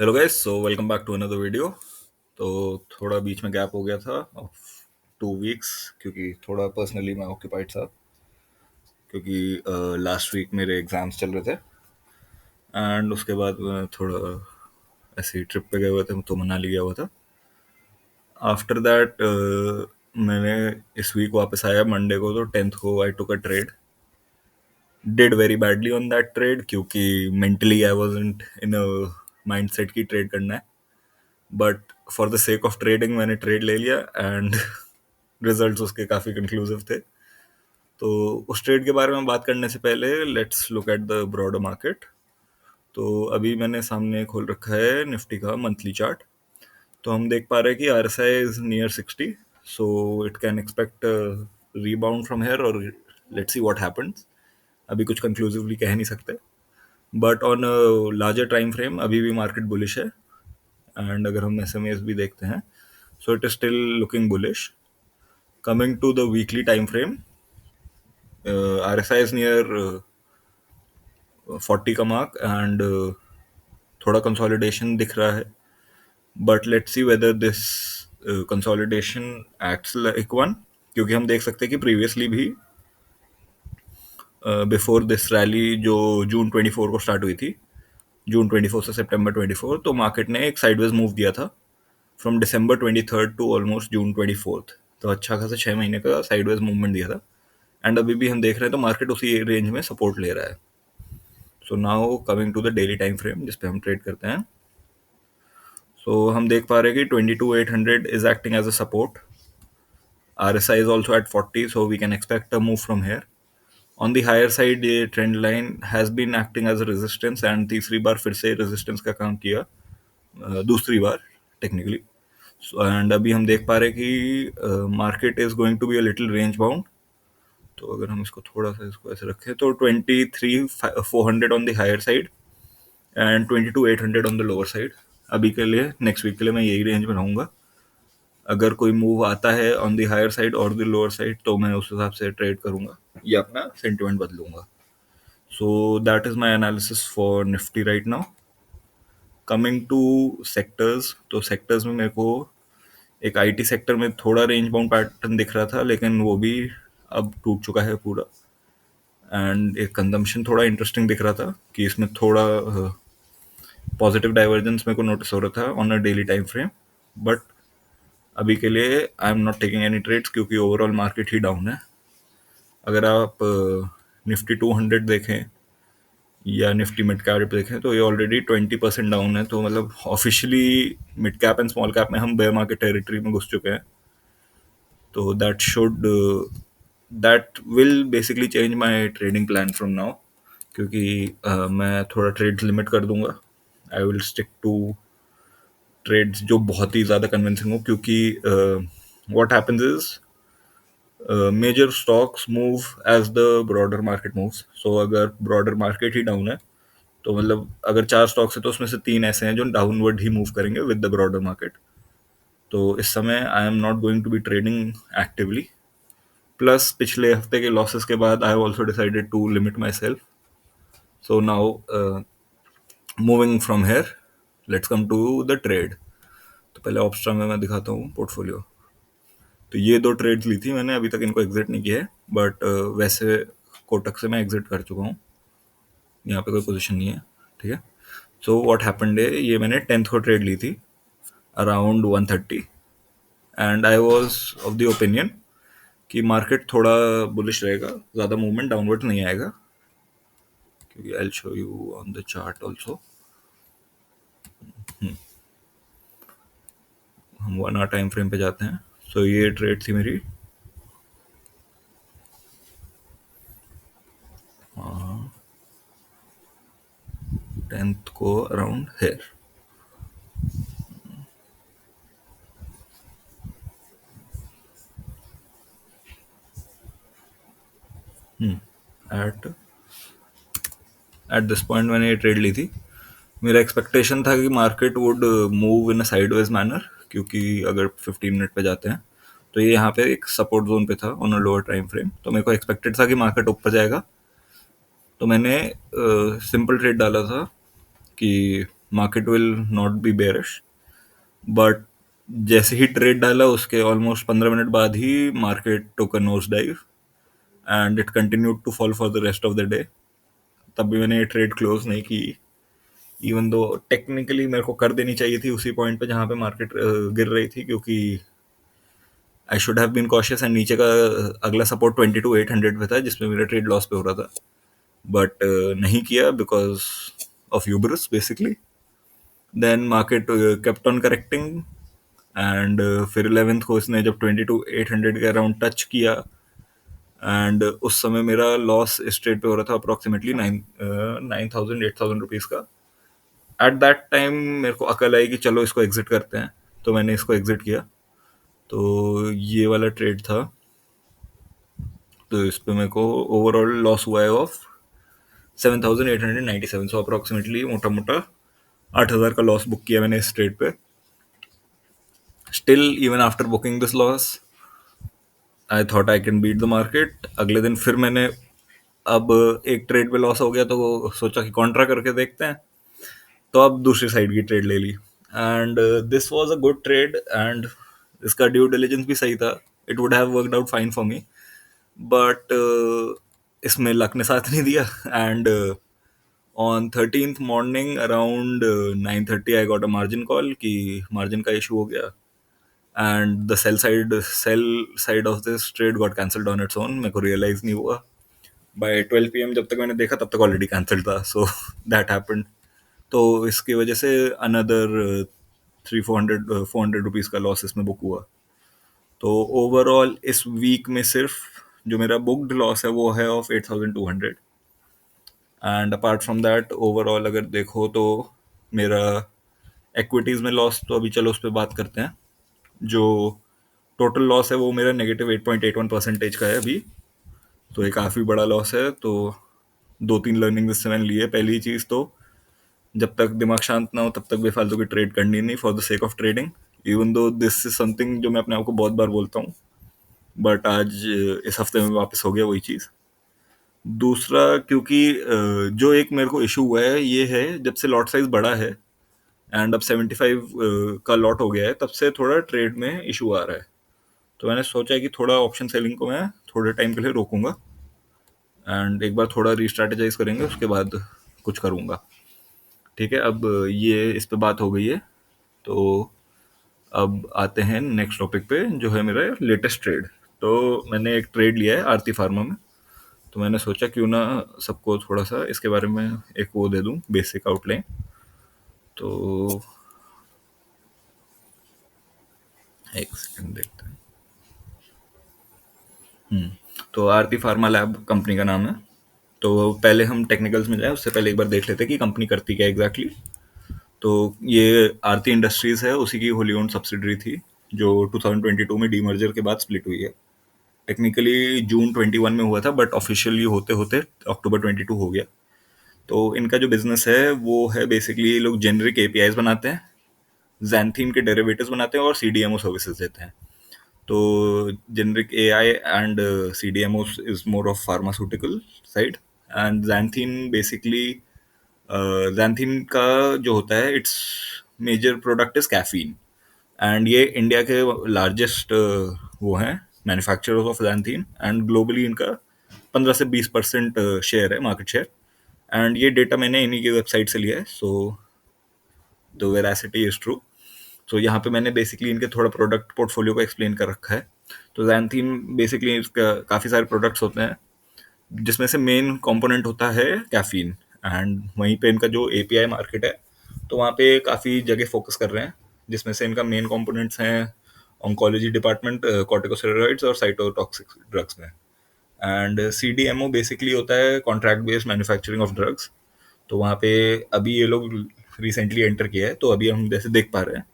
Hello guys, so welcome back to another video. तो थोड़ा बीच में गैप हो गया था ऑफ 2 वीक्स, क्योंकि थोड़ा पर्सनली मैं ऑक्यूपाइड था, क्योंकि लास्ट वीक मेरे एग्जाम्स चल रहे थे। एंड उसके बाद मैं थोड़ा ऐसे ही ट्रिप पे गए हुए थे, तो मनाली गया हुआ था। आफ्टर दैट मैंने इस वीक वापस आया मंडे को, तो 10th को I took a trade. Did very badly on that trade, क्योंकि mentally I wasn't in a mind set की ट्रेड करना है। But for the sake of trading मैंने ट्रेड ले लिया, एंड रिजल्ट्स उसके काफ़ी कंक्लूसिव थे। तो उस ट्रेड के बारे में बात करने से पहले let's look at the broader market. तो अभी मैंने सामने खोल रखा है निफ्टी का मंथली चार्ट। तो हम देख पा रहे हैं कि R S I is near 60, so it can expect rebound from here, और लेट्स सी व्हाट हैपेंस। अभी कुछ कंक्लूसिवली कह नहीं सकते, but on larger time frame अभी भी मार्केट बुलिश है। एंड अगर हम एस एम एस भी देखते हैं, so it is still looking bullish. Coming to the weekly time frame, RSI is near 40 का मार्क, एंड थोड़ा कंसोलिडेशन दिख रहा है। But let's see whether this consolidation acts like one, क्योंकि हम देख सकते हैं कि प्रीवियसली भी बिफोर दिस रैली जो जून 24 को स्टार्ट हुई थी, जून 24 से सितंबर 24, तो मार्केट ने एक साइडवेज मूव दिया था फ्रॉम दिसंबर 23 टू ऑलमोस्ट जून 24। तो अच्छा खासा 6 महीने का साइडवेज मूवमेंट दिया था। एंड अभी भी हम देख रहे हैं तो मार्केट उसी रेंज में सपोर्ट ले रहा है। So now coming to the daily time frame जिस पे हम ट्रेड करते हैं। सो हम देख पा रहे हैं कि 22,800 is acting as a support. RSI is also at 40, so we can expect a move from here. On the higher side, ये trend line has been acting as a resistance, and तीसरी बार फिर से resistance का काम किया, दूसरी बार technically. And अभी हम देख पा रहे हैं कि market is going to be a little range bound. तो अगर हम इसको थोड़ा सा इसको ऐसे रखें, तो 23,400 on the higher side and 22,800 on the lower side. अभी के लिए नेक्स्ट वीक के लिए मैं यही रेंज में रहूँगा। अगर कोई मूव आता है ऑन द हायर साइड और द लोअर साइड, तो मैं उस हिसाब से ट्रेड करूँगा या अपना सेंटिमेंट बदलूंगा। So that is my analysis for Nifty right now. Coming to sectors, तो सेक्टर्स में मेरे को एक आईटी सेक्टर में थोड़ा रेंज बाउंड पैटर्न दिख रहा था, लेकिन वो भी अब टूट चुका है पूरा। एंड एक कंजम्पशन थोड़ा इंटरेस्टिंग दिख रहा था कि इसमें थोड़ा पॉजिटिव डाइवर्जेंस मेरे को नोटिस हो रहा था on a daily time frame. But अभी के लिए I am not taking any trades, क्योंकि ओवरऑल मार्केट ही डाउन है। अगर आप निफ्टी 200 देखें या निफ्टी मिड कैप देखें, तो ये ऑलरेडी 20% डाउन है। तो मतलब officially mid cap and small cap में हम बेयर मार्केट टेरिटरी में घुस चुके हैं। तो that will basically change my trading plan from now, क्योंकि मैं थोड़ा ट्रेड्स लिमिट कर दूंगा। I will stick to trades जो बहुत ही ज़्यादा कन्विंसिंग हो, क्योंकि what happens is major stocks move as the broader market moves. So अगर ब्रॉडर मार्केट ही डाउन है, तो मतलब अगर 4 स्टॉक्स है तो उसमें से 3 ऐसे हैं जो डाउनवर्ड ही मूव करेंगे विद द ब्रॉडर मार्केट। तो इस समय I am not going to be trading actively. Plus पिछले हफ्ते के लॉसेस के बाद I have also decided to limit myself. So now moving from here, let's come to the trade. तो पहले ऑप्स्ट्रा में मैं दिखाता हूँ पोर्टफोलियो। तो ये 2 ट्रेड्स ली थी मैंने, अभी तक इनको एग्जिट नहीं किया है। बट वैसे कोटक से मैं एग्जिट कर चुका हूँ, यहाँ पे कोई पोजीशन नहीं है। ठीक है। सो व्हाट हैपेंड है, ये मैंने 10th को ट्रेड ली थी around 130, and I was of the opinion कि मार्केट थोड़ा बुलिश रहेगा, ज़्यादा मूवमेंट डाउनवर्ड नहीं आएगा। क्योंकि I will show you on the chart also. हम 1 आवर टाइम फ्रेम पे जाते हैं। सो ये ट्रेड थी मेरी 10th को around here. At at this point मैंने ये ट्रेड ली थी। मेरा एक्सपेक्टेशन था कि market would move in a sideways manner, क्योंकि अगर 15 मिनट पे जाते हैं तो ये यहाँ पे एक सपोर्ट जोन पे था on a lower time frame. तो मेरे को एक्सपेक्टेड था कि मार्केट ऊपर जाएगा। तो मैंने सिंपल ट्रेड डाला था कि market will not be bearish, but जैसे ही ट्रेड डाला उसके ऑलमोस्ट 15 मिनट बाद ही market took a nose dive and it continued to fall for the rest of the day. तब भी मैंने ये ट्रेड क्लोज नहीं की, इवन दो टेक्निकली मेरे को कर देनी चाहिए थी उसी पॉइंट पे जहाँ पे मार्केट गिर रही थी, क्योंकि I should have been cautious and नीचे का अगला सपोर्ट 22,800 पे था जिसमें मेरा ट्रेड लॉस पे हो रहा था, बट नहीं किया बिकॉज ऑफ यूबरस basically. Then market kept on correcting and फिर 11th को इसने जब 22,800 के अराउंड टच किया एंड उस समय मेरा लॉस इस ट्रेड पे हो रहा था अप्रोक्सीमेटली 9,000 8,000 रुपीज़ का। एट दैट टाइम मेरे को अकल आई कि चलो इसको एग्जिट करते हैं, तो मैंने इसको एग्जिट किया। तो ये वाला ट्रेड था, तो इस पे मेरे को ओवरऑल लॉस हुआ है ऑफ 7,897, सो अप्रोक्सीमेटली मोटा मोटा 8,000 का लॉस बुक किया मैंने इस ट्रेड पे। Still even after booking this loss I thought I can beat the market. अगले दिन फिर मैंने, अब एक ट्रेड पे लॉस हो गया तो सोचा कि कॉन्ट्रा करके देखते हैं, तो अब दूसरी साइड की ट्रेड ले ली and this was a good trade and इसका ड्यू डिलिजेंस भी सही था। It would have worked out fine for me, but इसमें लक ने साथ नहीं दिया and on 13th morning around 9:30 I got a margin call कि मार्जिन का इशू हो गया and the sell side of this trade got cancelled on its own. मेरे को रियलाइज नहीं हुआ, बाय 12 PM जब तक मैंने देखा तब तक ऑलरेडी कैंसल्ड था, सो दैट हैपेंड। तो इसकी वजह से अनदर 300 400 400 रुपीज़ का लॉस इसमें बुक हुआ। तो ओवरऑल इस वीक में सिर्फ जो मेरा बुक्ड लॉस है वो है of 8,200 and apart from that overall अगर देखो तो मेरा इक्विटीज़ में लॉस, तो अभी चलो उस पर बात करते हैं। जो टोटल लॉस है वो मेरा -8.81% का है अभी, तो ये काफ़ी बड़ा लॉस है। तो दो तीन लर्निंग इससे मैंने ली है। पहली चीज़ तो जब तक दिमाग शांत ना हो तब तक बेफालतू की ट्रेड करनी नहीं for the sake of trading, even though this is something जो मैं अपने आप को बहुत बार बोलता हूँ, बट आज इस हफ्ते में वापस हो गया वही चीज़। दूसरा, क्योंकि जो एक मेरे को इशू हुआ है ये है, जब से लॉट साइज बड़ा है एंड अब 75 का लॉट हो गया है, तब से थोड़ा ट्रेड में इशू आ रहा है। तो मैंने सोचा है कि थोड़ा ऑप्शन सेलिंग को मैं थोड़े टाइम के लिए रोकूंगा एंड एक बार थोड़ा रीस्ट्रेटेजाइज करेंगे उसके बाद कुछ करूंगा। ठीक है, अब ये इस पे बात हो गई है, तो अब आते हैं नेक्स्ट टॉपिक पे जो है मेरा लेटेस्ट ट्रेड। तो मैंने एक ट्रेड लिया है आरती फार्मा में, तो मैंने सोचा क्यों ना सबको थोड़ा सा इसके बारे में एक वो दे दूं, बेसिक आउटलाइन। तो एक सेकंड देखते हैं। तो आरती फार्मा लैब कंपनी का नाम है। तो पहले हम टेक्निकल्स में जाए उससे पहले एक बार देख लेते हैं कि कंपनी करती क्या एग्जैक्टली exactly। तो ये आरती इंडस्ट्रीज है, उसी की होली ओन्ड सब्सिडरी थी जो 2022 में डीमर्जर के बाद स्प्लिट हुई है। टेक्निकली जून 21 में हुआ था, बट ऑफिशियली होते होते अक्टूबर 22 हो गया। तो इनका जो बिजनेस है वो है बेसिकली ये लोग जेनरिक एपीआईज बनाते हैं, जैंथीन के डेरिवेटिव्स बनाते हैं और सीडीएमओ सर्विसेज देते हैं। तो generic AI and CDMO is more of pharmaceutical side and xanthine basically, xanthine का जो होता है it's major product is caffeine and ये इंडिया के लार्जेस्ट वो हैं manufacturers of xanthine and globally इनका 15 से 20% शेयर है, मार्केट शेयर। एंड ये डेटा मैंने इन्हीं की वेबसाइट से लिया है, so the veracity is true. तो यहाँ पे मैंने बेसिकली इनके थोड़ा प्रोडक्ट पोर्टफोलियो को एक्सप्लेन कर रखा है। तो जैंथीन बेसिकली इसका काफ़ी सारे प्रोडक्ट्स होते हैं जिसमें से मेन कंपोनेंट होता है कैफीन एंड वहीं पे इनका जो एपीआई मार्केट है तो वहाँ पे काफ़ी जगह फोकस कर रहे हैं, जिसमें से इनका मेन कंपोनेंट्स हैं ऑन्कोलॉजी डिपार्टमेंट, कॉर्टिकोस्टेरॉइड्स और साइटोटॉक्सिक ड्रग्स में। एंड सीडीएमओ बेसिकली होता है contract based manufacturing of drugs. तो वहाँ पे अभी ये लोग रिसेंटली एंटर किया है, तो अभी हम जैसे देख पा रहे हैं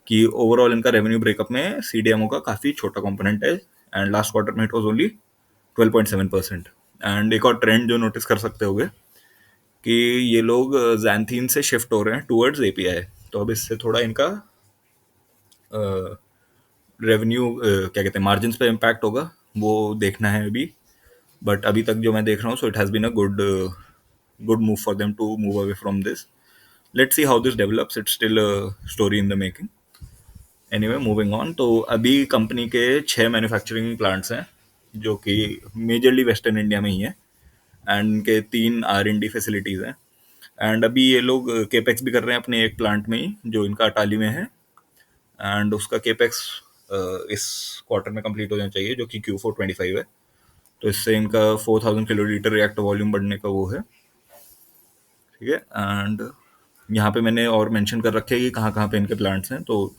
कि ओवरऑल इनका रेवेन्यू ब्रेकअप में सीडीएमओ का काफ़ी छोटा कंपोनेंट है एंड लास्ट क्वार्टर में इट वाज ओनली 12.7%। एंड एक और ट्रेंड जो नोटिस कर सकते होगे कि ये लोग जैंथीन से शिफ्ट हो रहे हैं टूवर्ड्स एपीआई। तो अब इससे थोड़ा इनका रेवेन्यू क्या कहते हैं मार्जिन पे इम्पैक्ट होगा, वो देखना है अभी। बट अभी तक जो मैं देख रहा हूँ, so it has been a good move for them to move away from this. Let's see how this develops, it's still a story in the making. Anyway, moving on. तो अभी कंपनी के 6 मैन्युफैक्चरिंग प्लांट्स हैं जो कि majorly western India में ही है, and इनके 3 R&D facilities हैं. एंड अभी ये लोग केपेक्स भी कर रहे हैं अपने एक प्लांट में ही जो इनका अटाली में है, एंड उसका केपेक्स इस क्वार्टर में कंप्लीट हो जाना चाहिए जो कि Q4 25 है. तो इससे इनका 4000 किलोलीटर रिएक्टर वॉल्यूम बढ़ने का वो है. ठीक है. एंड यहाँ पे मैंने और मेंशन कर रखे हैं कि कहाँ कहाँ पे इनके प्लांट्स हैं, तो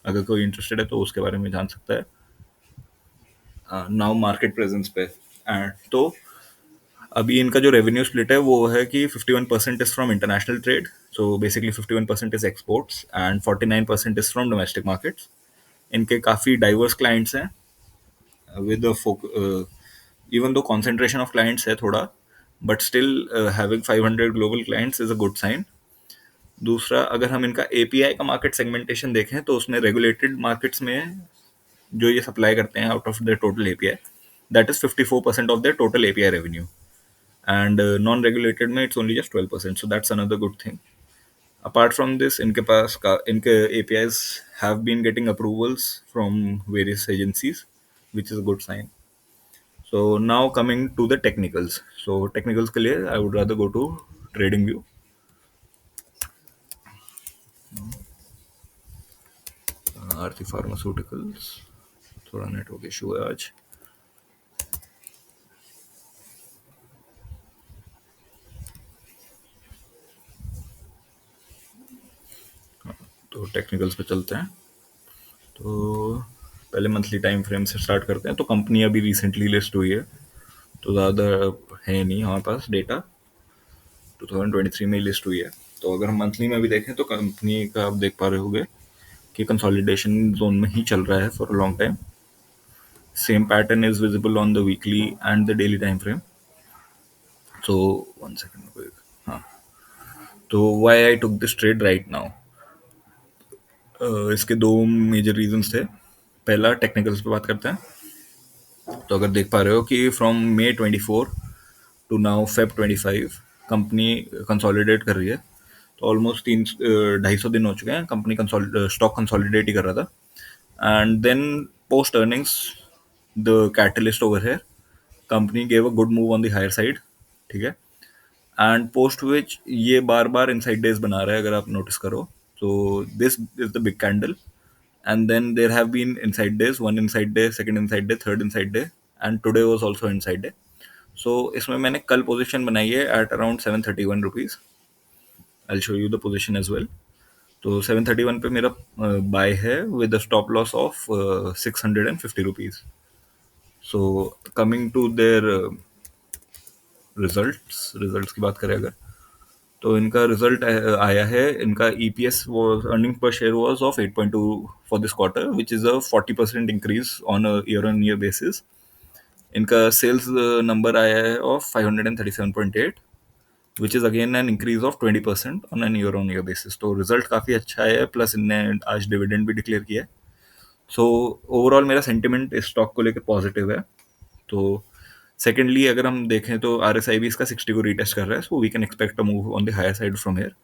अगर कोई इंटरेस्टेड है तो उसके बारे में जान सकता है. नाउ मार्केट प्रेजेंस पे. एंड तो अभी इनका जो रेवेन्यू स्प्लिट है वो है कि 51% is from international trade, so basically 51% is exports and 49% is from domestic markets. इनके काफ़ी डाइवर्स क्लाइंट्स हैं with the even though concentration of clients है थोड़ा, but still having 500 global clients is a good sign. दूसरा, अगर हम इनका API का मार्केट सेगमेंटेशन देखें तो उसमें रेगुलेटेड मार्केट्स में जो ये सप्लाई करते हैं out of the total API, that is 54% of the total API revenue, and non regulated में it's only just 12%, so that's another good thing. Apart from this, इनके पास इनके APIs have been getting approvals from various agencies, which is a good sign. So now coming to the technicals. So technicals के लिए I would rather go to trading view. Aarti pharmaceuticals, थोड़ा network issue है आज. तो technicals पे चलते हैं. तो पहले मंथली टाइम फ्रेम से स्टार्ट करते हैं. तो कंपनी अभी रिसेंटली लिस्ट हुई है, तो ज़्यादा है नहीं हमारे पास डेटा. 2023 में लिस्ट हुई है. तो अगर हम मंथली में भी देखें तो कंपनी का आप देख पा रहे होंगे कि कंसोलिडेशन जोन में ही चल रहा है for a long time. Same pattern is visible on the weekly and the daily time frame. So one second. हाँ. तो why I took this trade right now? इसके दो मेजर रीजंस थे. पहला, टेक्निकल्स पे बात करते हैं. तो अगर देख पा रहे हो कि from May 24 to now Feb 25 company consolidate कर रही है. तो ऑलमोस्ट 250 दिन हो चुके हैं कंपनी स्टॉक कंसोलिडेट ही कर रहा था. And then post earnings, the catalyst over है, company gave a good move on the higher side. ठीक है. एंड पोस्ट विच ये बार बार इनसाइड डेज बना रहा है अगर आप नोटिस करो. तो this is the big candle, and then there have been inside days, one inside day, second inside day, third inside day, and today was also inside day. So इसमें मैंने कल पोजीशन बनाई है at around 731 rupees. I show you the position as well. तो 731 पे मेरा buy है with stop loss of 650 rupees. So coming to their results की बात करें अगर, तो इनका रिजल्ट आया है. इनका EPS was, earning per share was of 8.2 for this quarter, which is a 40% increase on year on year basis. इनका सेल्स नंबर आया है of 537.8, which is again an increase of 20% on an year on year basis. तो result काफ़ी अच्छा है, plus इनने आज dividend भी डिक्लेयर किया है. सो ओवरऑल मेरा सेंटिमेंट इस स्टॉक को लेकर पॉजिटिव है. तो सेकेंडली अगर हम देखें तो RSI भी इसका 60 को रीटेस्ट कर रहा है, so we can expect a move on the higher side from here.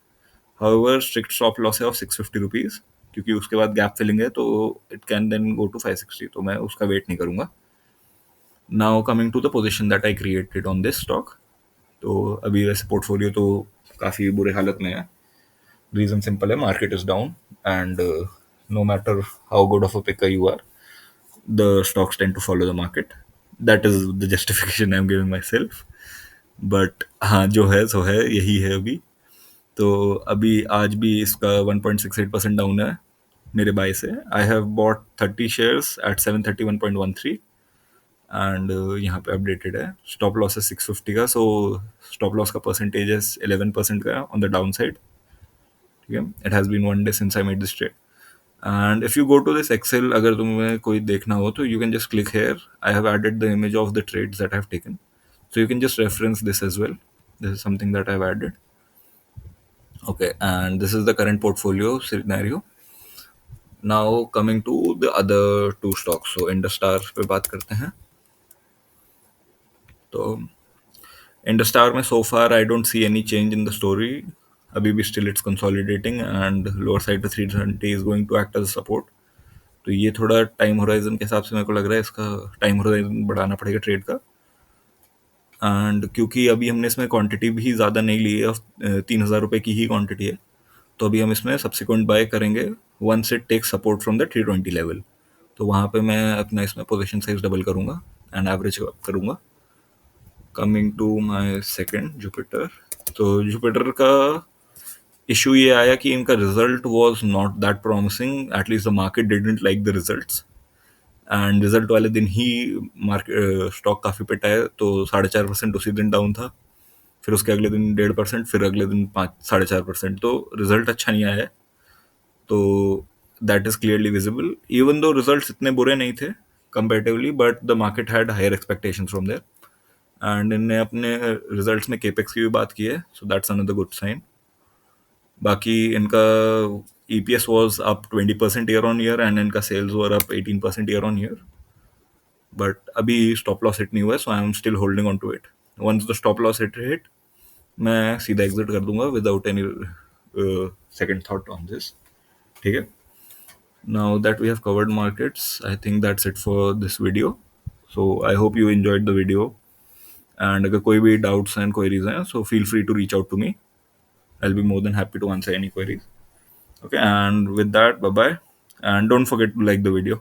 However strict stop loss है ऑफ 650 रुपीज, क्योंकि उसके बाद गैप फिलिंग है, तो it can then go to 560, तो मैं उसका वेट नहीं करूंगा. Now coming to the position that I created on this stock. तो अभी वैसे पोर्टफोलियो तो काफ़ी बुरे हालत में है. रीज़न सिंपल है, market is down, and no matter how good of a picker you are, the stocks tend to follow the market. That is the justification I'm giving myself. But हाँ, जो है सो है, यही है अभी. तो अभी आज भी इसका 1.68% डाउन है मेरे बाय से. I have bought 30 shares at 731.13, and यहाँ पे अपडेटेड है. स्टॉप लॉस है 650 का, सो स्टॉप लॉस का परसेंटेज है 11% का ऑन द डाउन साइड. ठीक है. It has been 1 day since I made this trade. And if you go to this Excel, अगर तुम्हें कोई देखना हो तो you can just click here. I have added the image of the trades that I have taken, so you can just reference this as well. This is something that I've added. Okay, and this is the current portfolio scenario. Now coming to the other two stocks. So Industar पे बात करते हैं. तो Industar में so far I don't see any change in the story. अभी भी still it's consolidating and lower side पे 320 is going to act as support. तो ये थोड़ा टाइम होराइजन के हिसाब से मेरे को लग रहा है इसका टाइम होराइजन बढ़ाना पड़ेगा ट्रेड का। एंड क्योंकि अभी हमने इसमें क्वांटिटी भी ज़्यादा नहीं ली है, 3,000 रुपये की ही क्वांटिटी है, तो अभी हम इसमें सब्सिक्वेंट बाय करेंगे once it take support from the 320 level. तो वहाँ पे मैं अपना इसमें पोजीशन साइज डबल करूँगा एंड एवरेज करूँगा। Coming to my second Jupiter. तो जुपिटर का इशू ये आया कि इनका result was not that promising, at least the market didn't like the results. And result वाले दिन ही मार्केट स्टॉक काफ़ी पिटा है, तो 4.5% उसी दिन डाउन था, फिर उसके अगले दिन 1.5%, फिर अगले दिन 5-4.5%। तो रिजल्ट अच्छा नहीं आया है। तो that is clearly visible, even though results इतने बुरे नहीं थे comparatively, but the market had higher expectations from there. And इनने अपने रिजल्ट्स में केपेक्स की भी बात की है, so that's another good sign. बाकी इनका EPS was up 20% year on year and इनका sales were up 18% year on year. But अभी स्टॉप लॉस हिट नहीं हुआ है, so I am still holding on to it. Once the stop loss hit मैं सीधा exit कर दूंगा without any second thought on this. ठीक है, now that we have covered markets, I think that's it for this video. So I hope you enjoyed the video, and अगर कोई भी doubts and queries हैं, so feel free to reach out to me. I'll be more than happy to answer any queries. Okay, and with that, bye bye, and don't forget to like the video.